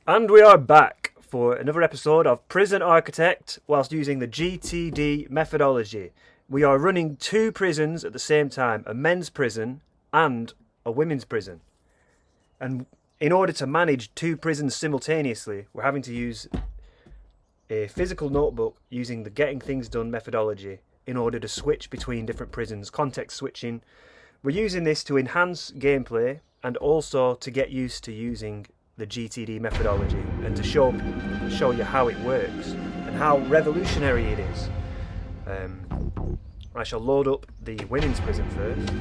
And we are back for another episode of Prison Architect whilst using the GTD methodology. We are running two prisons at the same time, a men's prison and a women's prison. And in order to manage two prisons simultaneously, we're having to use a physical notebook using the Getting Things Done methodology in order to switch between different prisons, context switching. We're using this to enhance gameplay and also to get used to using the GTD methodology and to show you how it works and how revolutionary it is. I shall load up the women's prison first.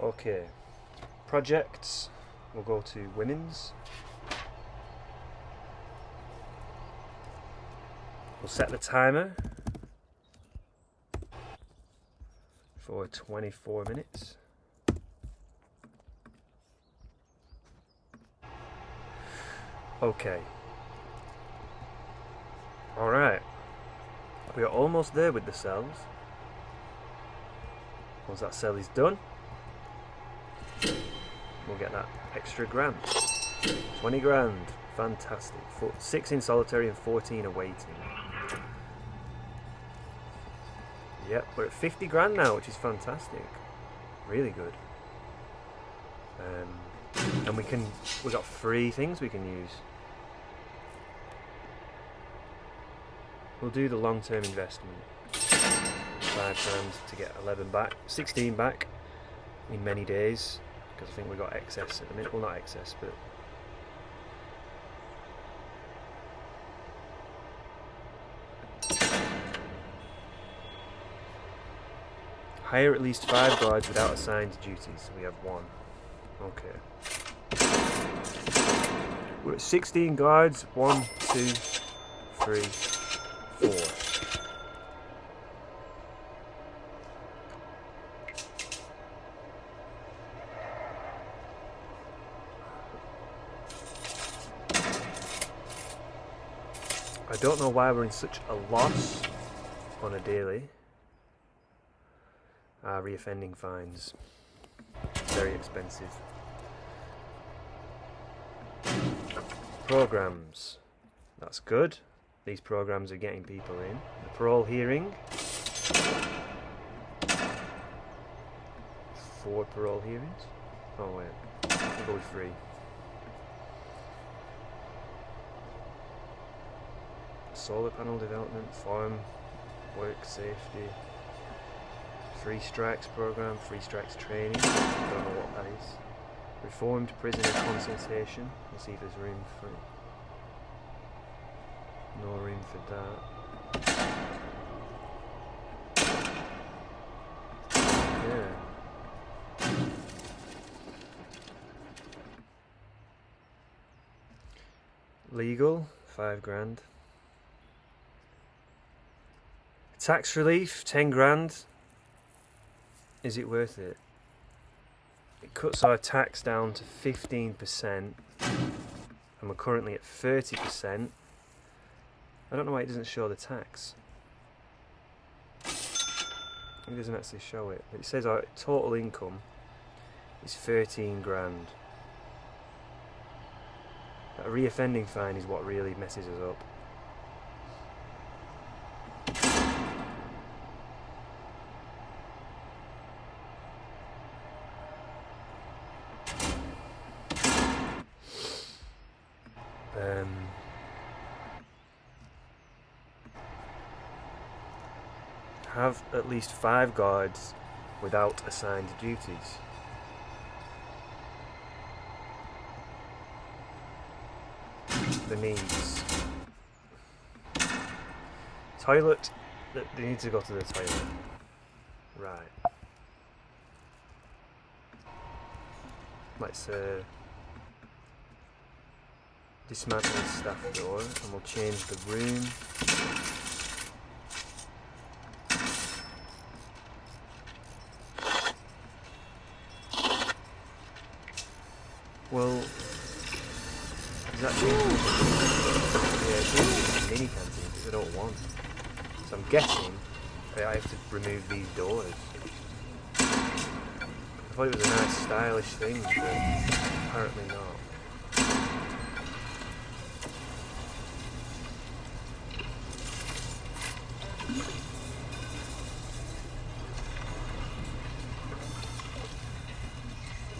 Okay, projects, we'll go to women's. We'll set the timer for 24 minutes. Okay. Alright. We are almost there with the cells. Once that cell is done, we'll get that extra grand. 20 grand. Fantastic. 6 in solitary and 14 awaiting. Yep, we're at 50 grand now, which is fantastic. Really good. And we've got 3 things we can use. We'll do the long-term investment. 5 grand to get 11 back, 16 back in many days, because I think we've got excess at the minute. Well, not excess, but hire at least 5 guards without assigned duties. So we have 1. Okay. We're at 16 guards. 1, 2, 3, 4. I don't know why we're in such a loss on a daily. Reoffending fines. Very expensive. Programs. That's good. These programs are getting people in. The parole hearing. 4 parole hearings. Oh wait, we'll go with 3. Solar panel development, farm work safety. 3 strikes program, 3 strikes training. Don't know what that is. Reformed prisoner consultation. Let's see if there's room for it. No room for that. Yeah. Legal, 5 grand. Tax relief, 10 grand. Is it worth it? It cuts our tax down to 15%, and we're currently at 30%. I don't know why it doesn't show the tax. It doesn't actually show it. It says our total income is 13 grand. That reoffending fine is what really messes us up. Have at least 5 guards without assigned duties. The needs. Toilet. They need to go to the toilet. Right. Let's dismantle the staff door and we'll change the room. Well, is that changing? Yeah, it's changing the mini canteen, which I don't want. So I'm guessing I have to remove these doors. If thought it was a nice stylish thing, but apparently not.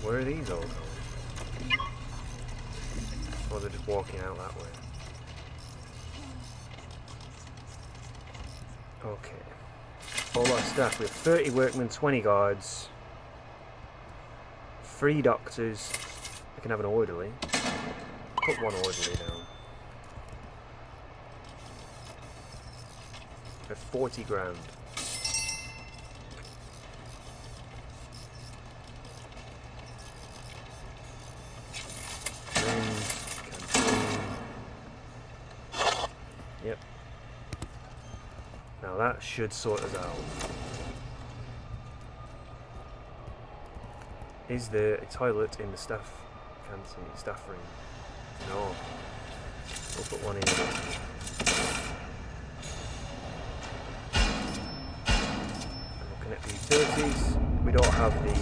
Where are these all going? Or they're just walking out that way. Okay. All our staff. We have 30 workmen, 20 guards, 3 doctors. I can have an orderly. Put 1 orderly down. We have 40 grand. Yep. Now that should sort us out. Is there a toilet in the staff canteen, staff room? No. We'll put one in. And we'll connect the utilities. We don't have the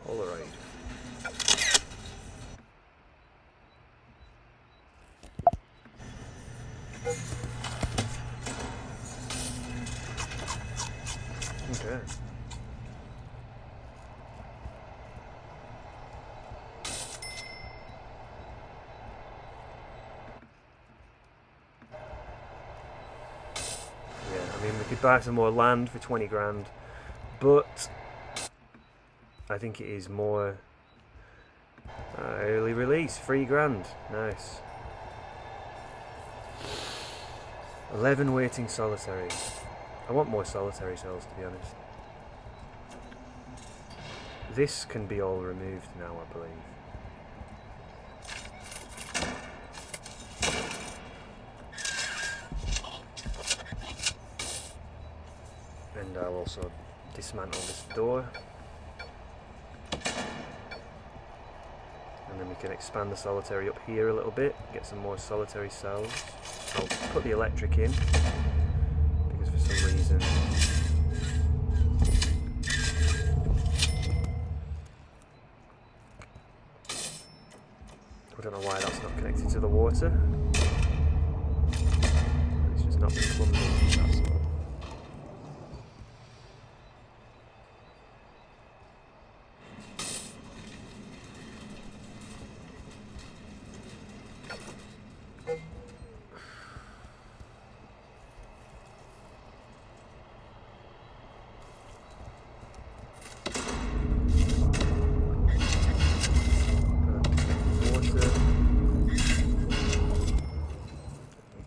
Polaroid. Okay. Yeah, I mean, we could buy some more land for 20 grand, but I think it is more early release, 3 grand. Nice. 11 waiting solitary. I want more solitary cells, to be honest. This can be all removed now, I believe. And I'll also dismantle this door. And then we can expand the solitary up here a little bit, get some more solitary cells. I'll put the electric in, because for some reason I don't know why that's not connected to the water. It's just not been plumbed in, that's all.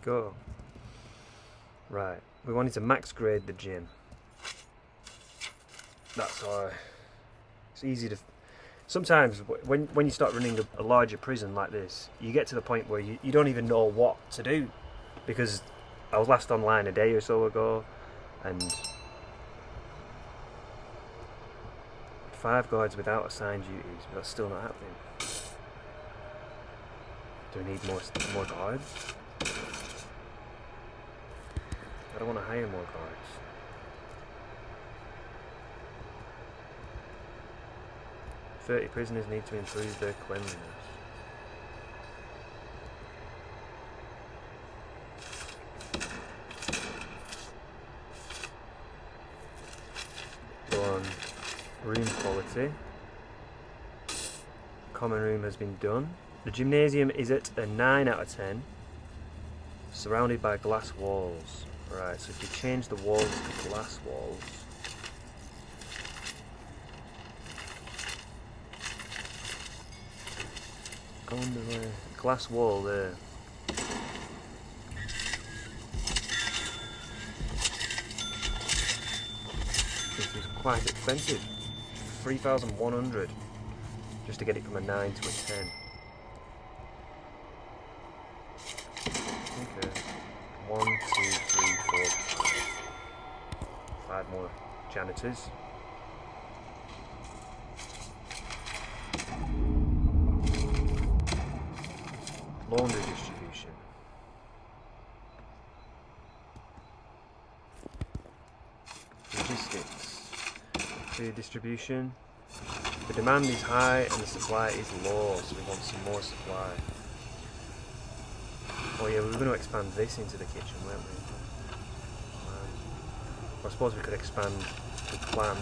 Go. Right, we wanted to max grade the gym. That's our. It's easy to. Sometimes when you start running a larger prison like this, you get to the point where you don't even know what to do, because I was last online a day or so ago, and 5 guards without assigned duties, but that's still not happening. Do we need more guards? I don't want to hire more guards. "30 prisoners need to improve their cleanliness." Go on room quality. Common room has been done. The gymnasium is at a 9 out of 10. Surrounded by glass walls. Right, so if we change the walls to glass walls. I wonder where. Glass wall there. This is quite expensive. 3,100 just to get it from a 9 to a 10. Okay. 1, 2, 3, 4, 5. 5 more janitors. Laundry distribution. to distribution. The demand is high and the supply is low, so we want some more supply. Oh yeah, we were going to expand this into the kitchen, weren't we? I suppose we could expand the plant.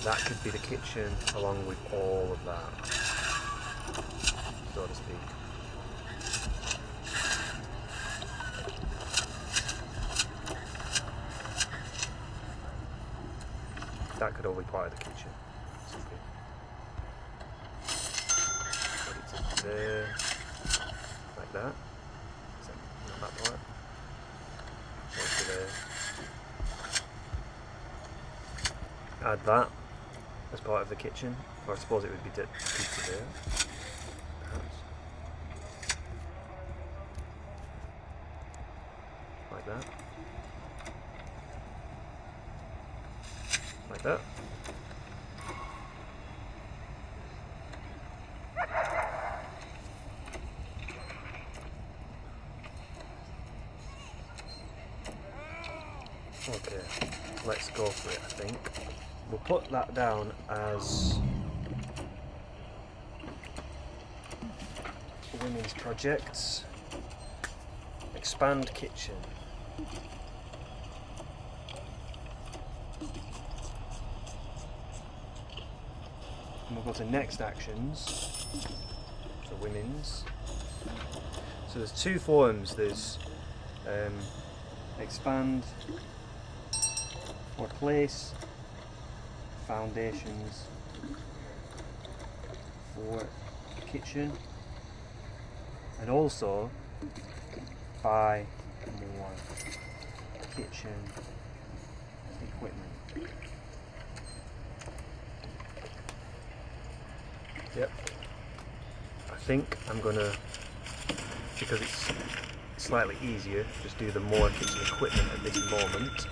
That could be the kitchen along with all of that, so to speak. That could all be part of the kitchen. Put it to there, like that. Is that not that part? Put it to there. Add that as part of the kitchen, or I suppose it would be to there, perhaps. Like that. Like that. Okay, let's go for it, I think. We'll put that down as women's projects. Expand kitchen. And we'll go to next actions for women's. So there's two forms. There's expand or place foundations for kitchen, and also buy more kitchen equipment. Yep. I think I'm gonna, because it's slightly easier, just do the more kitchen equipment at this moment.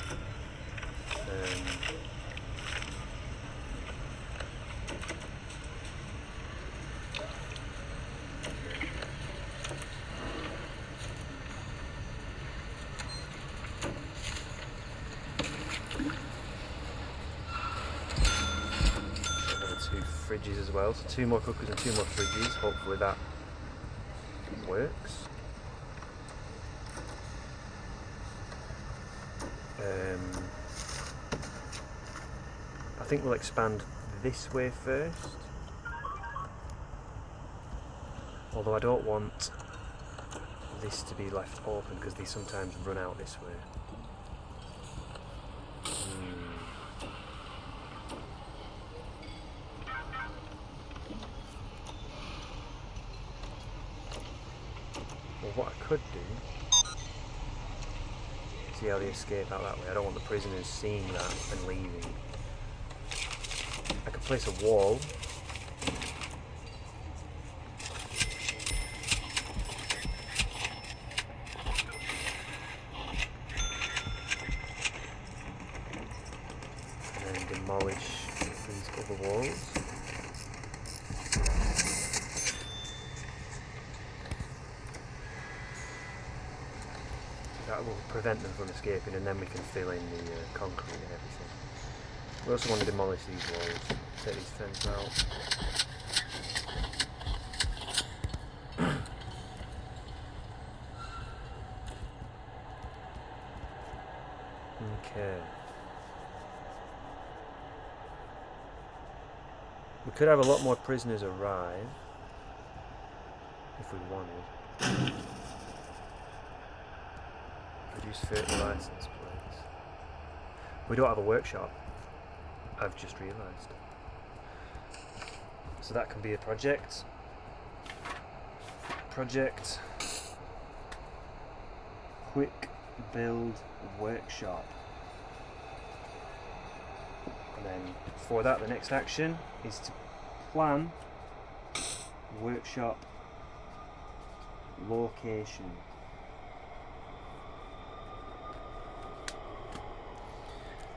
Fridges as well, so 2 more cookers and 2 more fridges. Hopefully that works. I think we'll expand this way first, although I don't want this to be left open because they sometimes run out this way. What I could do, see how they escape out that way. I don't want the prisoners seeing that and leaving. I could place a wall. And then demolish these other walls. That will prevent them from escaping, and then we can fill in the concrete and everything. We also want to demolish these walls, take this fence out. Okay. We could have a lot more prisoners arrive if we wanted. Produce 30 license plates. We don't have a workshop, I've just realised. So that can be a project. Project quick build workshop. And then for that, the next action is to plan workshop location.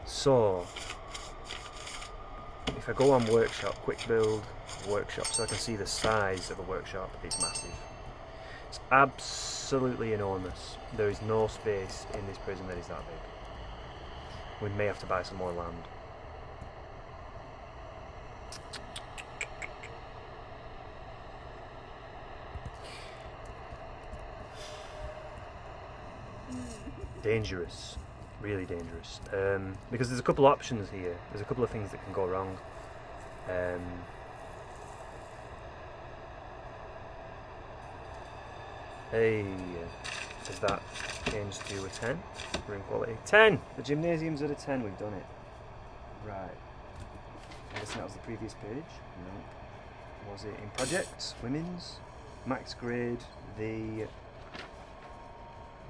So, if I go on workshop, quick build workshop, so I can see the size of a workshop, it's massive. It's absolutely enormous. There is no space in this prison that is that big. We may have to buy some more land. dangerous, really dangerous. Because there's a couple of options here. There's a couple of things that can go wrong. Hey, has that changed to a 10? Room quality 10. The gymnasium's at a 10. We've done it. Right. I guess that was the previous page. No. Was it in projects? Women's? Max grade. The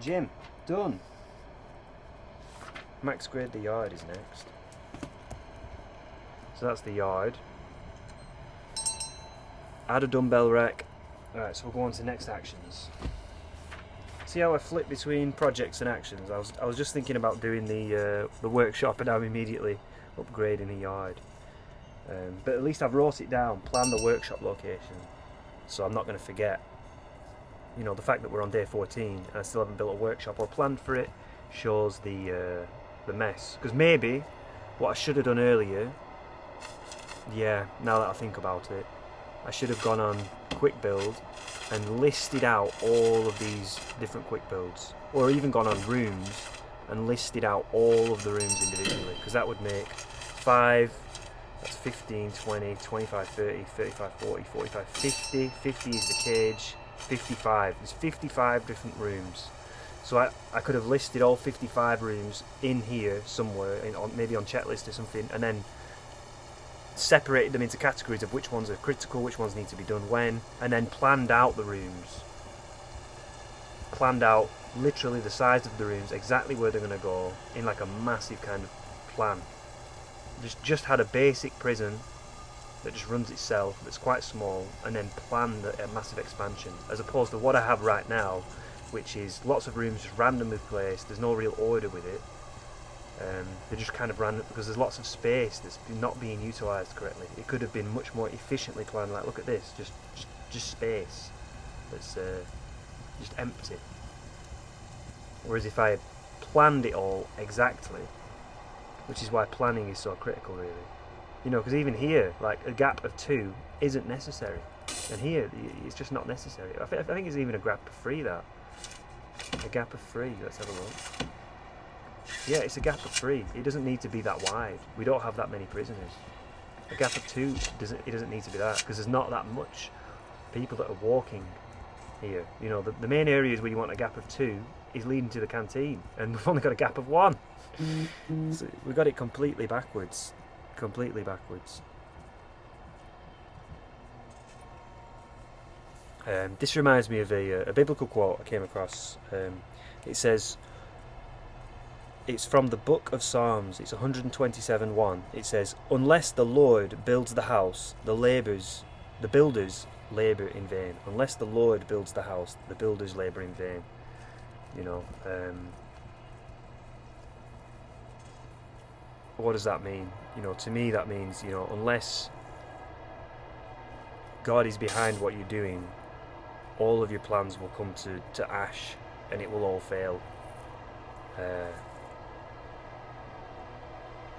gym. Done. Max grade the yard is next. So that's the yard. Add a dumbbell rack. Alright, so we'll go on to next actions. See how I flip between projects and actions? I was just thinking about doing the workshop, and I'm immediately upgrading the yard. But at least I've wrote it down, planned the workshop location, so I'm not going to forget. You know, the fact that we're on day 14 and I still haven't built a workshop or planned for it shows the mess. Because maybe what I should have done earlier, yeah, now that I think about it, I should have gone on quick build and listed out all of these different quick builds, or even gone on rooms and listed out all of the rooms individually, because that would make 5, that's 15, 20, 25, 30, 35, 40, 45, 50. 50 is the cage, 55. There's 55 different rooms. So I could have listed all 55 rooms in here somewhere, maybe on checklist or something, and then separated them into categories of which ones are critical, which ones need to be done when, and then planned out the rooms. Planned out literally the size of the rooms, exactly where they're going to go, in like a massive kind of plan. Just had a basic prison that just runs itself, that's quite small, and then planned a massive expansion, as opposed to what I have right now, which is lots of rooms just randomly placed. There's no real order with it. They're just kind of random because there's lots of space that's not being utilised correctly. It could have been much more efficiently planned. Like, look at this, just space that's just empty. Whereas if I had planned it all exactly, which is why planning is so critical, really. You know, because even here, like, a gap of 2 isn't necessary, and here it's just not necessary. I think it's even a gap of 3. That a gap of 3. Let's have a look. Yeah, it's a gap of 3. It doesn't need to be that wide. We don't have that many prisoners. A gap of 2 doesn't need to be that, because there's not that much people that are walking here. You know, the main areas where you want a gap of 2 is leading to the canteen, and we've only got a gap of 1. So we got it completely backwards. Completely backwards. This reminds me of a biblical quote I came across. It says, it's from the book of Psalms, it's 127:1. It says, unless the Lord builds the house, the builders labour in vain. Unless the Lord builds the house, the builders labour in vain. You know, what does that mean? You know, to me that means, you know, unless God is behind what you're doing, all of your plans will come to ash, and it will all fail.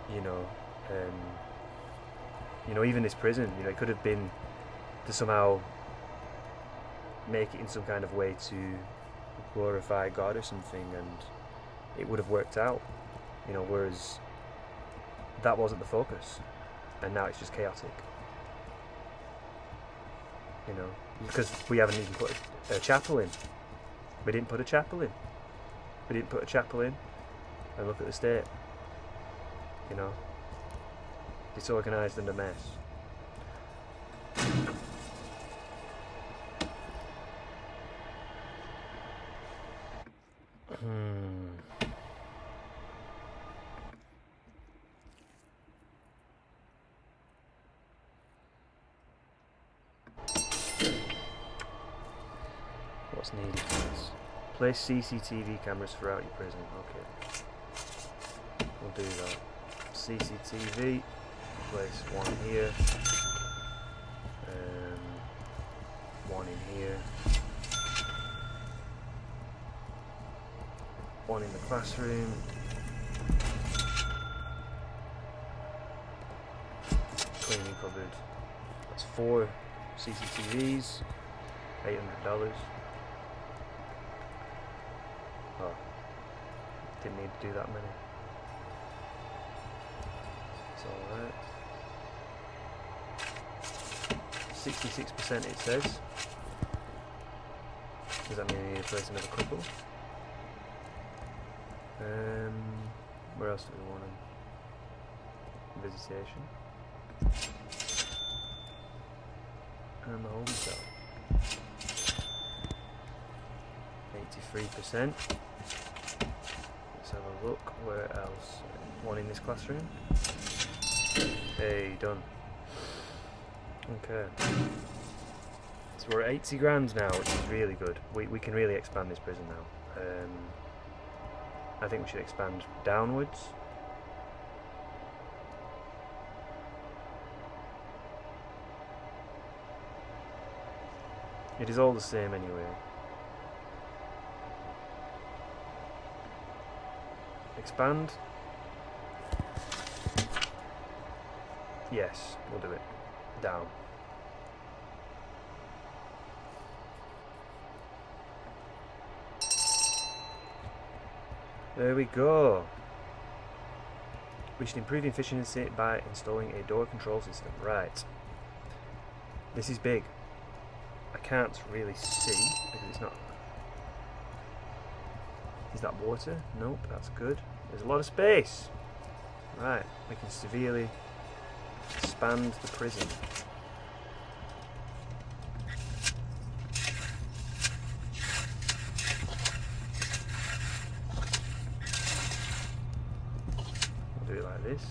You know, even this prison, you know, it could have been to somehow make it in some kind of way to glorify God or something, and it would have worked out, you know, whereas that wasn't the focus, and now it's just chaotic, you know, because we haven't even put a chapel in. We didn't put a chapel in. And look at the state, you know, disorganised and a mess. What's needed for this? Place CCTV cameras throughout your prison. Okay, we'll do that. CCTV. Place one here. One in here. One in the classroom. Cleaning cupboard. That's 4 CCTVs. $800. Oh, Didn't need to do that many. It's alright. 66% it says. Does that mean I need to place another couple? Where else do we want them? Visitation. And the home cell. 83%. Let's have a look. Where else? One in this classroom. Hey, done. Okay. So we're at 80 grand now, which is really good. We can really expand this prison now. I think we should expand downwards. It is all the same anyway. Expand. Yes, we'll do it. Down. There we go. We should improve efficiency by installing a door control system. Right. This is big. I can't really see because it's not. Is that water? Nope, that's good. There's a lot of space. Right, we can severely expand the prison. We'll do it like this.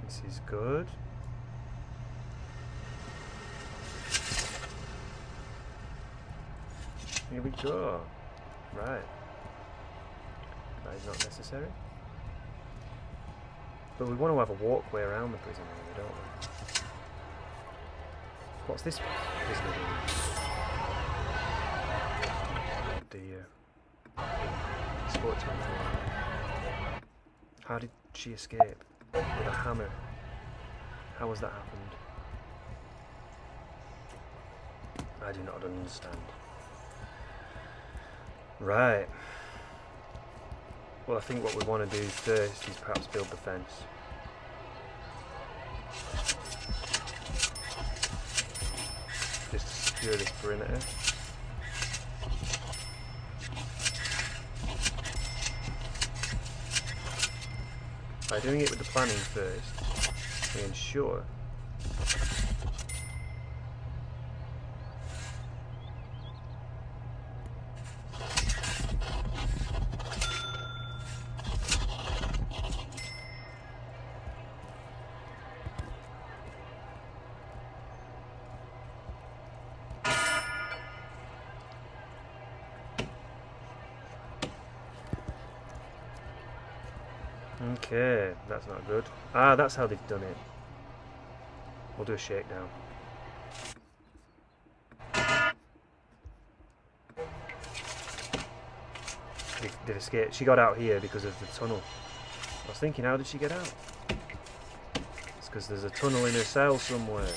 This is good. Here we go. Right. That is not necessary. But we want to have a walkway around the prison area, don't we? What's this prison doing? Oh dear. Sportsman. How did she escape? With a hammer. How has that happened? I do not understand. Right. Well, I think what we want to do first is perhaps build the fence. Just to secure this perimeter. By doing it with the planning first, we ensure okay, that's not good. Ah, that's how they've done it. We'll do a shakedown. They've escaped. She got out here because of the tunnel. I was thinking, how did she get out? It's because there's a tunnel in her cell somewhere.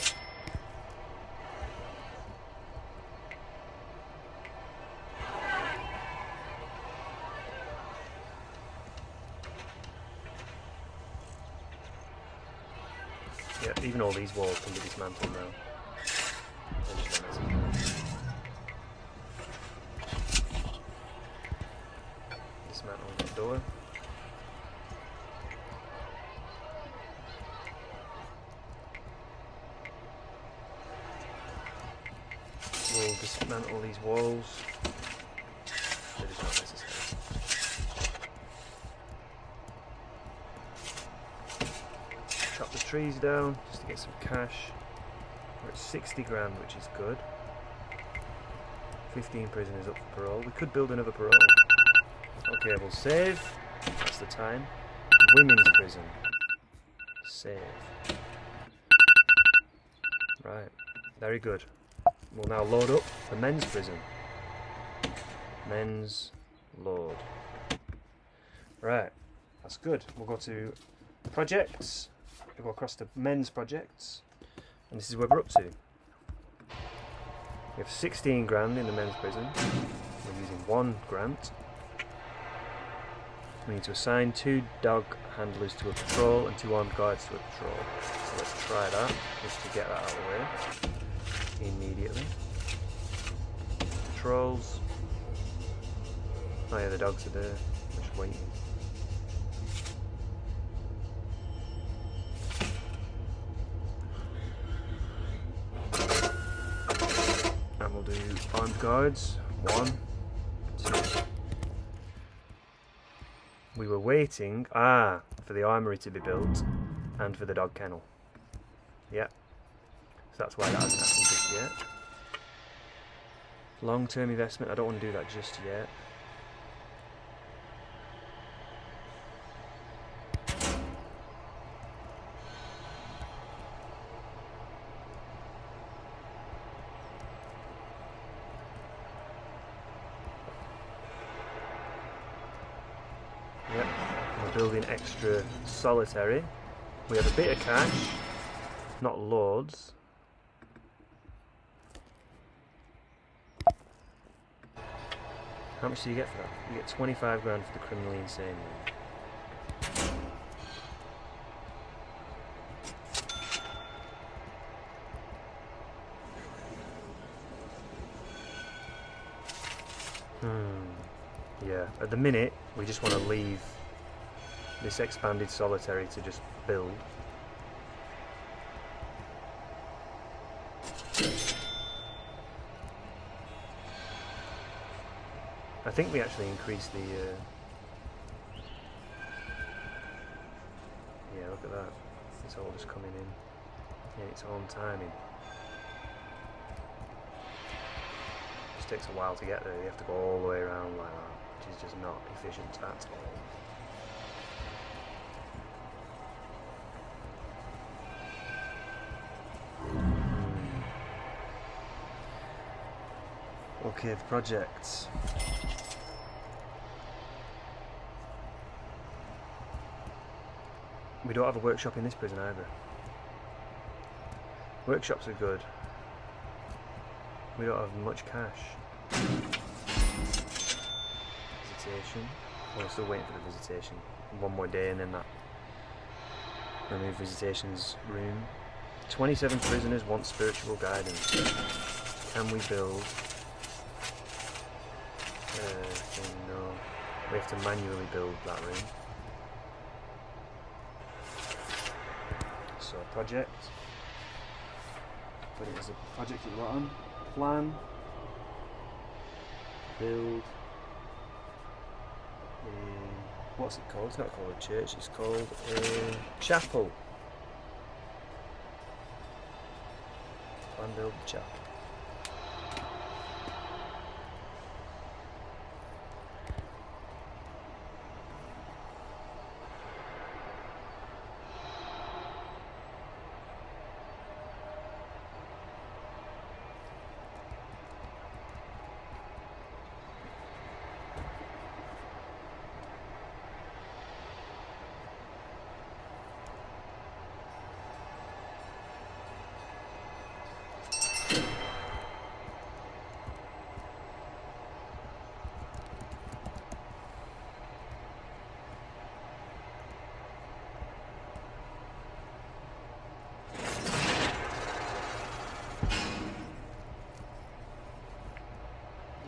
Yeah, even all these walls can be dismantled now. Dismantle that door. We'll dismantle these walls. They're just not necessary. Chop the trees down just to get some cash. We're at 60 grand, which is good. 15 prisoners up for parole. We could build another parole. Okay, we'll save. That's the time. Women's prison. Save. Right. Very good. We'll now load up the men's prison. Men's load. Right, that's good. We'll go to projects. We'll go across to men's projects, and this is where we're up to. We have 16 grand in the men's prison. We're using 1 grant. We need to assign 2 dog handlers to a patrol and 2 armed guards to a patrol. So let's try that, just to get that out of the way immediately. Patrols. Oh yeah, the dogs are there. They're just waiting. And we'll do armed guards. 1, 2. We were waiting, for the armoury to be built and for the dog kennel. Yeah. So that's why that hasn't happened just yet. Long-term investment, I don't want to do that just yet. Yep, we're building extra solitary. We have a bit of cash, not loads. How much do you get for that? You get 25 grand for the criminally insane one. Yeah, at the minute we just want to leave this expanded solitary to just build. I think we actually increased the yeah, look at that, it's all just coming in its own timing. It takes a while to get there. You have to go all the way around like that, which is just not efficient at all. Okay, the projects. We don't have a workshop in this prison either. Workshops are good. We don't have much cash. Visitation. We're still waiting for the visitation. 1 more day and then that. Remove visitation's room. 27 prisoners want spiritual guidance. Can we build? No. We have to manually build that room. So project. Put it as a project at the bottom. Plan. Build. What's it called? It's not called a church, it's called a chapel. Plan, build the chapel.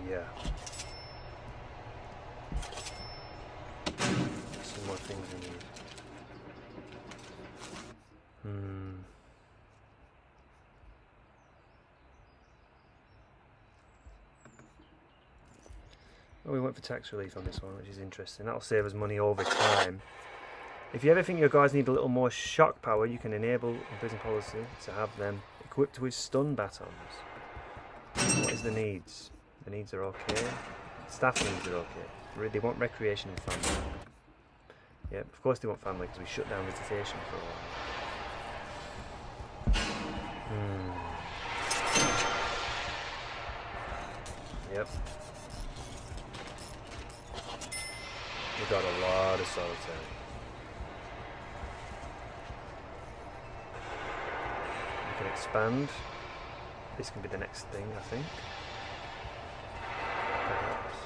Yeah. Some more things we need. Well, we went for tax relief on this one, which is interesting. That'll save us money over time. If you ever think your guys need a little more shock power, you can enable in prison policy to have them equipped with stun batons. What is the needs? The needs are okay. Staff needs are okay. They want recreation and family. Yeah, of course they want family because we shut down visitation for a while. Yep. We've got a lot of solitary. We can expand. This can be the next thing, I think. Perhaps.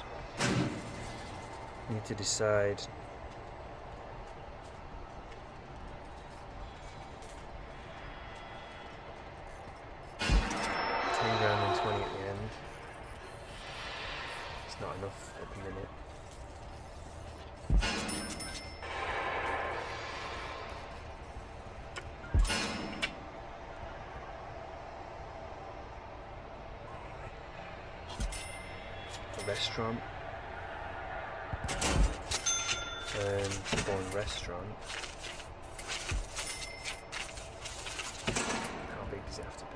Need to decide. 10 grand and 20 at the end. It's not enough at the minute. A restaurant. Born restaurant. How big does it have to be?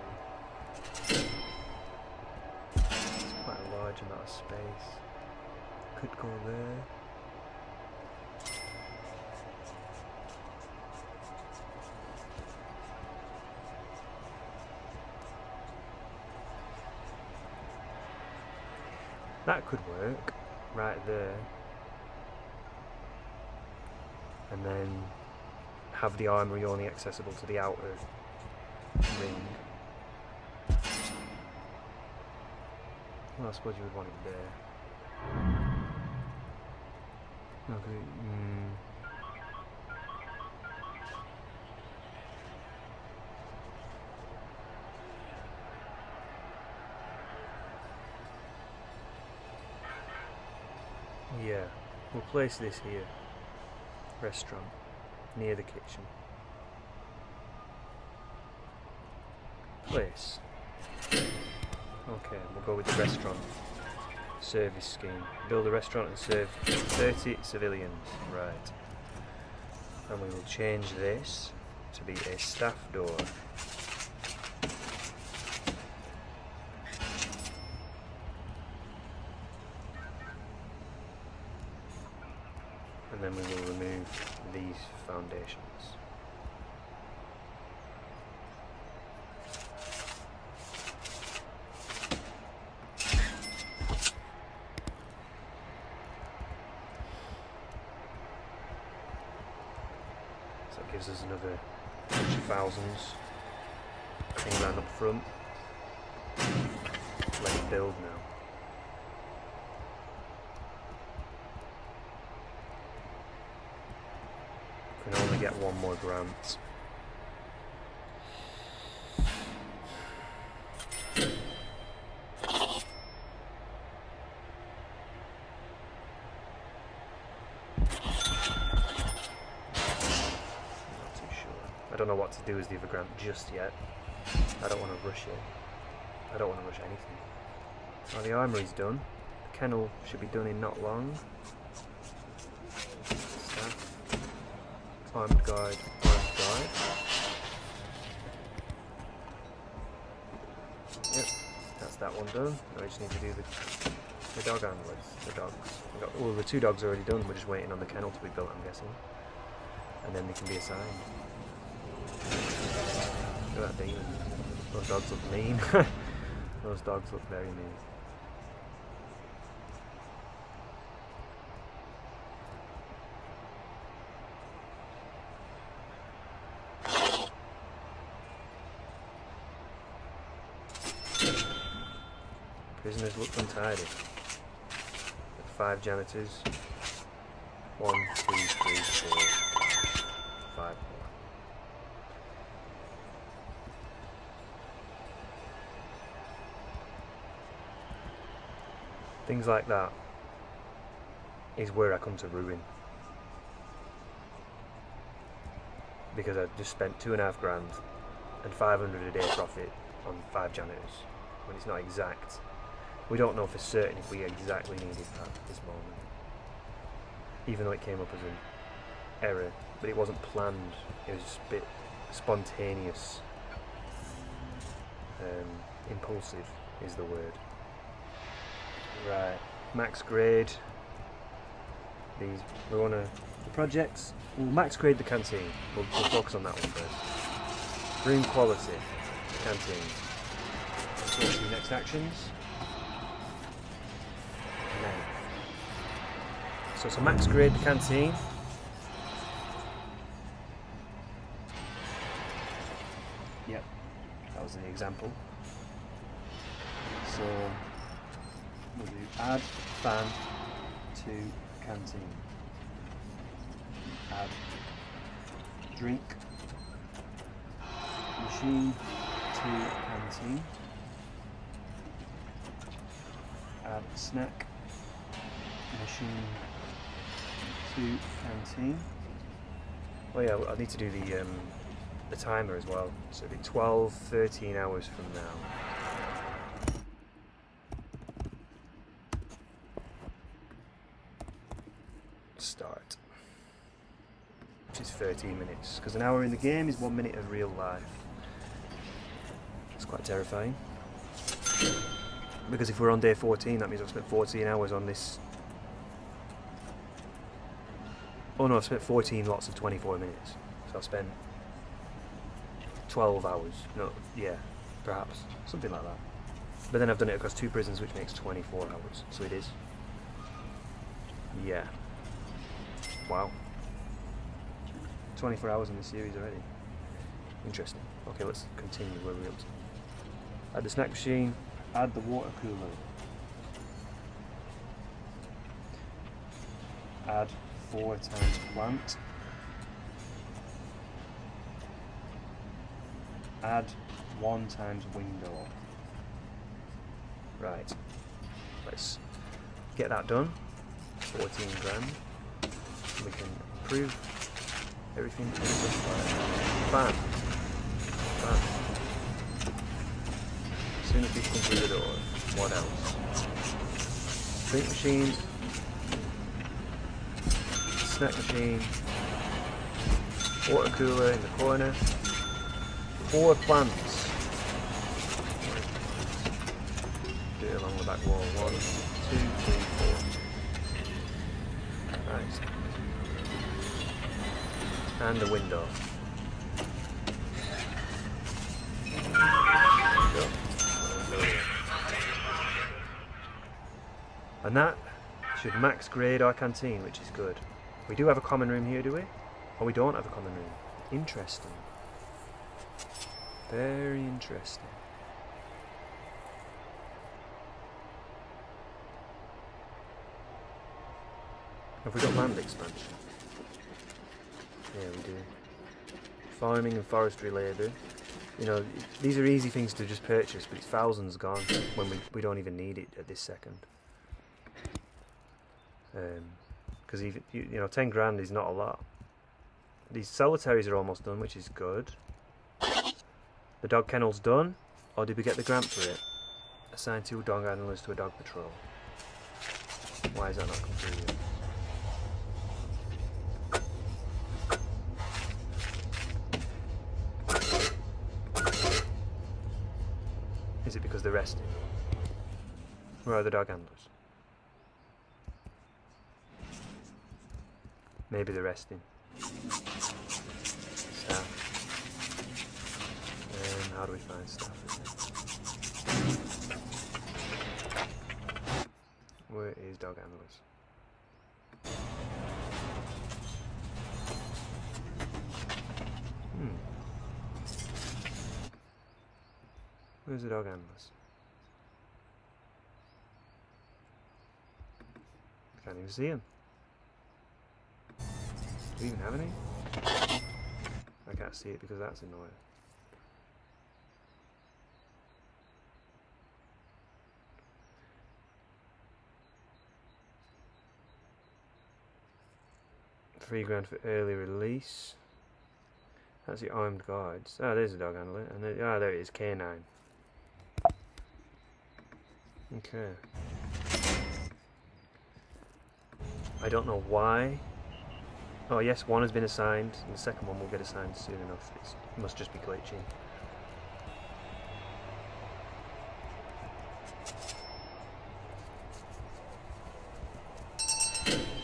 It's quite a large amount of space. Could go there. That could work right there. And then have the armory only accessible to the outer ring. Well, I suppose you would want it there. Okay. Yeah, we'll place this here. Restaurant, near the kitchen. Place. Okay, we'll go with the restaurant. Service scheme. Build a restaurant and serve 30 civilians. Right. And we will change this to be a staff door. And then we will remove these foundations. So it gives us another bunch of thousands. Thing land up front. Let it build now. Can only get one more grant. I don't know what to do with the other grant just yet. I don't want to rush it. I don't want to rush anything. Oh, the armory's done. The kennel should be done in not long. Staff. Armed guard. Armed guard. Yep, that's that one done. Now we just need to do the dog handlers. The dogs. We've got, oh, the 2 dogs are already done. We're just waiting on the kennel to be built, I'm guessing. And then they can be assigned. Look at that demon. Those dogs look mean. Those dogs look very mean. Prisoners look untidy. 5 janitors. 1, 2, 3, 4, 5 more. Things like that is where I come to ruin. Because I just spent 2.5 grand and 500 a day profit on 5 janitors when it's not exact. We don't know for certain if we exactly needed that at this moment. Even though it came up as an error, but it wasn't planned, it was just a bit spontaneous. Impulsive is the word. Right, max grade. These, we want to, the projects, we'll max grade the canteen. We'll focus on that one first. Room quality, canteen. Go to the next actions. So to max grade the canteen, yep, that was the example. So we'll do add fan to canteen, add drink machine to canteen, add snack machine to canteen. Oh yeah, I need to do the timer as well. So it'll be 12, 13 hours from now. Start. Which is 13 minutes, because an hour in the game is 1 minute of real life. It's quite terrifying. Because if we're on day 14, that means I've spent 14 hours on this. Oh no, I've spent 14 lots of 24 minutes. So I've spent 12 hours. No, yeah, perhaps. Something like that. But then I've done it across 2 prisons, which makes 24 hours. So it is. Yeah. Wow. 24 hours in this series already. Interesting. Okay, let's continue where we're up to. Add the snack machine, add the water cooler. Add 4 times plant. Add 1 times window. Right. Let's get that done. 14 grand. We can improve everything. Fan. As soon as we come through the door, what else? Drink machine. Snack machine. Water cooler in the corner. 4 plants. Do it along the back wall. 1, 2, 3, 4. Right. And the window. And that should max grade our canteen, which is good. We do have a common room here, do we? Or we don't have a common room. Interesting. Very interesting. Have we got land expansion? Yeah, we do. Farming and forestry labour. You know, these are easy things to just purchase, but it's thousands gone when we don't even need it at this second. Because even you know, 10 grand is not a lot. These solitaries are almost done, which is good. The dog kennel's done, or did we get the grant for it? Assign 2 dog handlers to a dog patrol. Why is that not come through yet? Is it because they're resting? Where are the dog handlers? Maybe they're resting. Staff. How do we find staff? Where is dog handlers? Where's the dog handlers? Can't even see him. Do we even have any? I can't see it because that's in the way. £3 grand for early release. That's the armed guards. Oh, there's a dog handler. And there it is, K9. Okay. I don't know why. Oh yes, 1 has been assigned, and the second one will get assigned soon enough. It must just be glitching.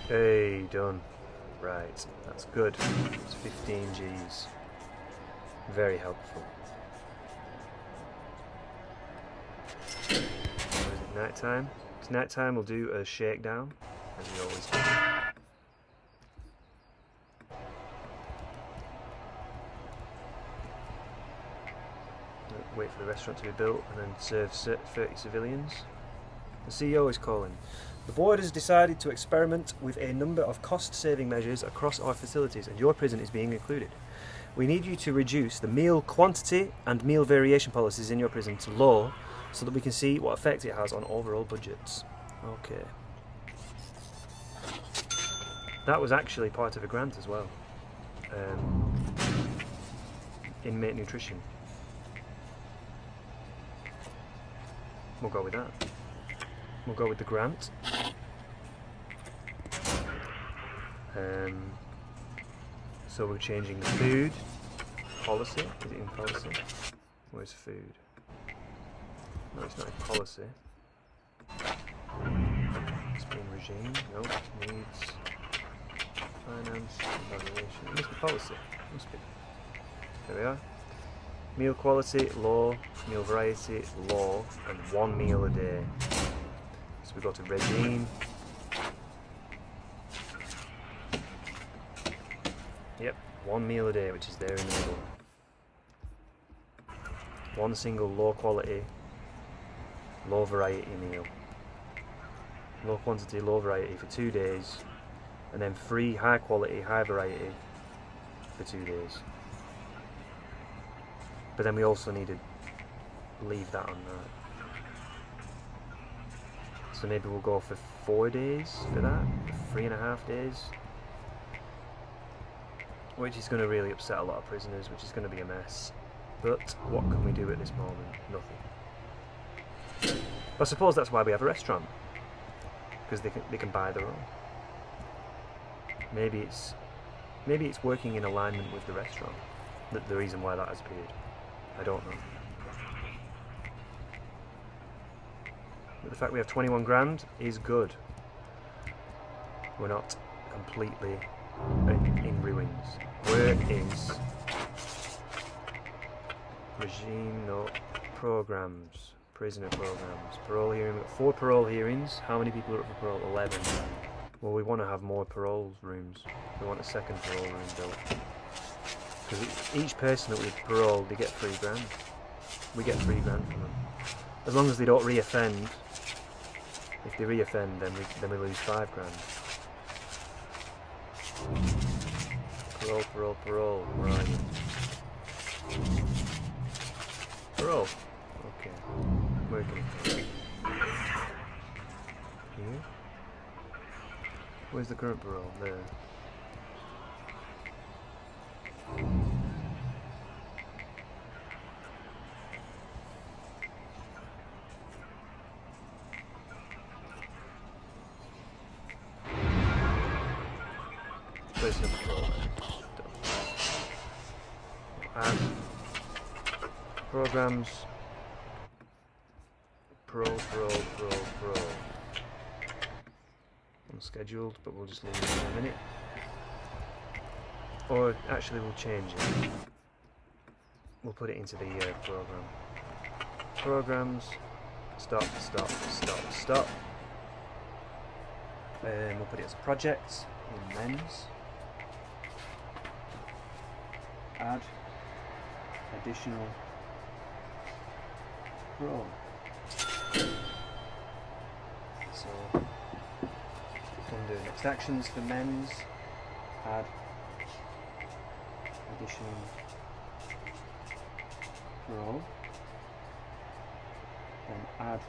Hey, done. Right, that's good. It's 15 Gs. Very helpful. What is it, night time? It's night time, we'll do a shakedown. as we always do. Wait for the restaurant to be built and then serve 30 civilians. The CEO is calling. The board has decided to experiment with a number of cost-saving measures across our facilities, and your prison is being included. We need you to reduce the meal quantity and meal variation policies in your prison to low so that we can see what effect it has on overall budgets. Okay. That was actually part of a grant as well. Inmate nutrition. We'll go with that. We'll go with the grant. So we're changing the food policy. Is it in policy? Where's food? No, it's not in policy. It's been regime. No, needs finance evaluation. It must be policy. Must be. There we are. Meal quality, low. Meal variety, low. And 1 meal a day. So we go to regime. Yep, 1 meal a day, which is there in the middle. One single low quality, low variety meal. Low quantity, low variety for 2 days. And then 3 high quality, high variety for 2 days. But then we also need to leave that on that. So maybe we'll go for 4 days for that, 3.5 days. Which is going to really upset a lot of prisoners, which is going to be a mess. But what can we do at this moment? Nothing. I suppose that's why we have a restaurant, because they can buy their own. Maybe it's working in alignment with the restaurant. The reason why that has appeared, I don't know. But the fact we have 21 grand is good. We're not completely in ruins. Where is regime? No. Programs. Prisoner programs. Parole hearing. 4 parole hearings. How many people are up for parole? 11. Well, we want to have more parole rooms. We want a second parole room built. Because each person that we've paroled, they get 3 grand. We get 3 grand from them. As long as they don't re-offend. If they re-offend, then we lose 5 grand. Parole. Where are you? Parole. Okay. Where can it go? Here? Where's the current parole? There. Place of parole. Add programs. Parole. Unscheduled, but we'll just leave it for a minute. Or actually, we'll change it. We'll put it into the program. Programs. Stop. We'll put it as a project in men's. Add additional parole. So under next actions for men's, add additional parole, then add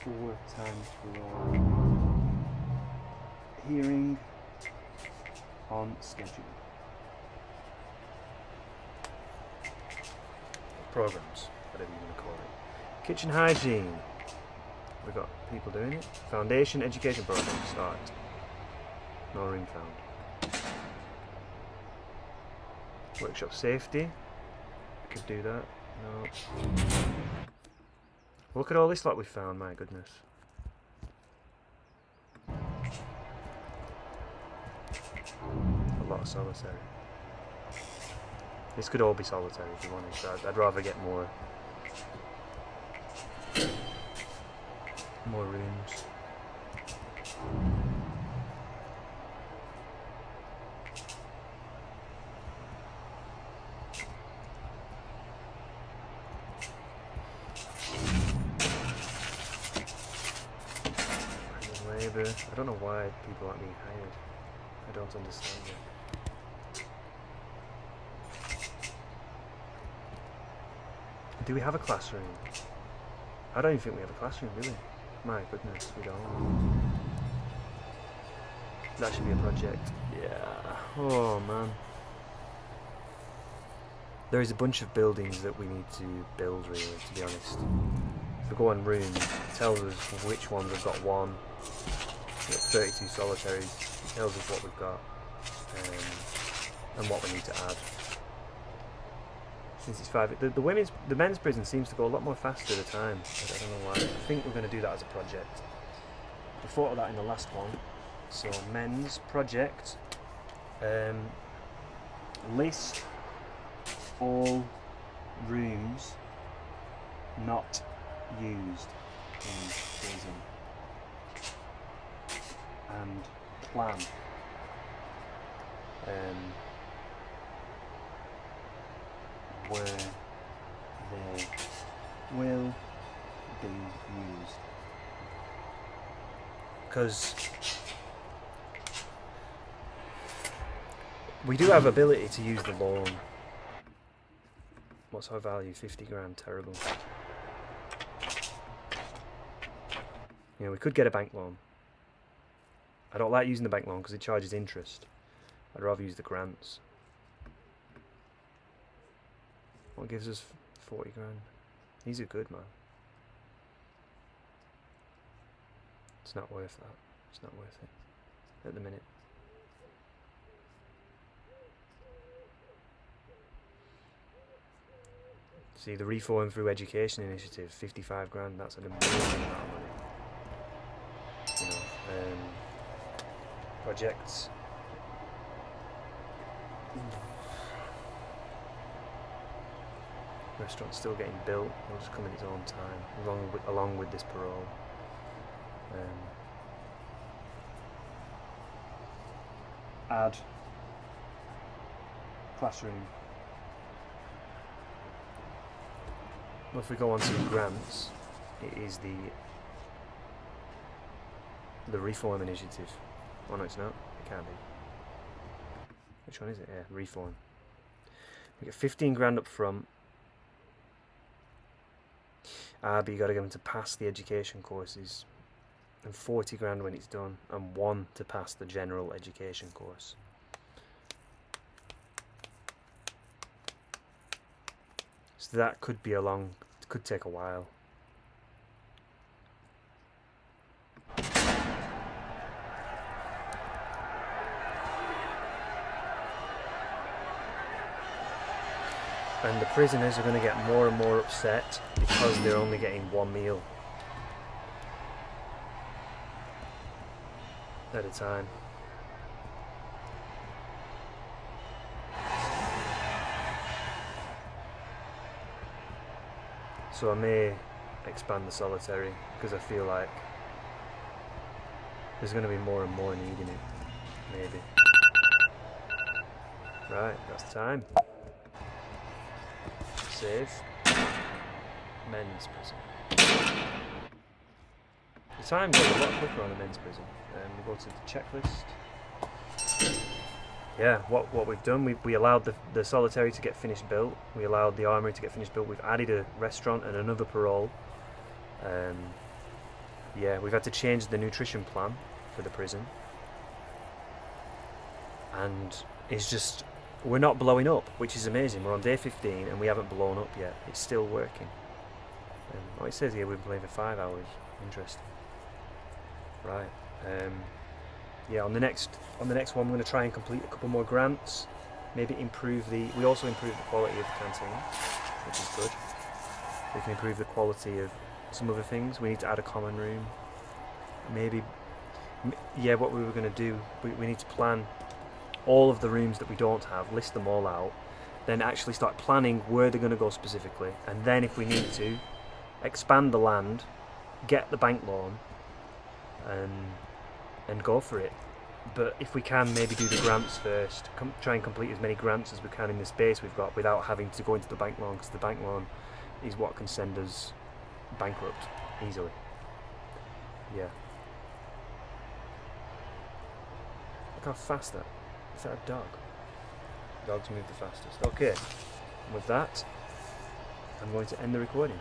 4 times parole. Hearing on schedule. Programs, whatever you want to call it. Kitchen hygiene. We've got people doing it. Foundation education program, start. No room found. Workshop safety. Could do that. No. Look at all this lot we found, my goodness. A lot of solitary. This could all be solitary if you wanted, but I'd rather get more rooms. I don't know why people aren't being hired. I don't understand it. Do we have a classroom? I don't even think we have a classroom, do we? My goodness, we don't. That should be a project. Yeah. Oh man. There is a bunch of buildings that we need to build, really, to be honest. If we go on rooms, it tells us which ones have got one. We've got 32 solitaries. It tells us what we've got and what we need to add. Since it's 5, the men's prison seems to go a lot more faster at a time. I don't know why. I think we're going to do that as a project. We thought of that in the last one. So men's project. List all rooms not used in prison and plan where they will be used, because we do have ability to use the loan. What's our value? 50 grand, terrible. You know, we could get a bank loan. I don't like using the bank loan because it charges interest. I'd rather use the grants. What gives us 40 grand? These are good, man. It's not worth that. It's not worth it at the minute. See, the Reform Through Education initiative, 55 grand, that's an amazing amount of money. You know, projects. Restaurant's still getting built, it'll just come in its own time, along with this parole. Add classroom. Well, if we go on to grants, it is the Reform Initiative. Oh no, it's not. It can't be. Which one is it? Yeah, Reform. We get 15 grand up front. But you got to get them to pass the education courses, and 40 grand when it's done, and 1 to pass the general education course. So that could be could take a while. And the prisoners are going to get more and more upset because they're only getting 1 meal at a time. So I may expand the solitary because I feel like there's going to be more and more need in it. Maybe. Right, that's time. Save. Men's prison. The time goes a lot quicker on the men's prison. We go to the checklist. Yeah, what we've done, we allowed the solitary to get finished built. We allowed the armory to get finished built. We've added a restaurant and another parole. Yeah, we've had to change the nutrition plan for the prison. And it's just, we're not blowing up, which is amazing. We're on day 15 and we haven't blown up yet. It's still working. Oh, it says here we've been playing for 5 hours. Interesting. Right. Yeah, on the next one we're going to try and complete a couple more grants. Maybe we also improve the quality of the canteen, which is good. We can improve the quality of some other things. We need to add a common room. Maybe, yeah, what we were going to do, we need to plan all of the rooms that we don't have, list them all out, then actually start planning where they're going to go specifically, and then if we need to, expand the land, get the bank loan, and go for it. But if we can, maybe do the grants first, try and complete as many grants as we can in the space we've got without having to go into the bank loan, because the bank loan is what can send us bankrupt easily. Yeah. how fast that. Is that a dog? Dogs move the fastest. Okay. And with that, I'm going to end the recording.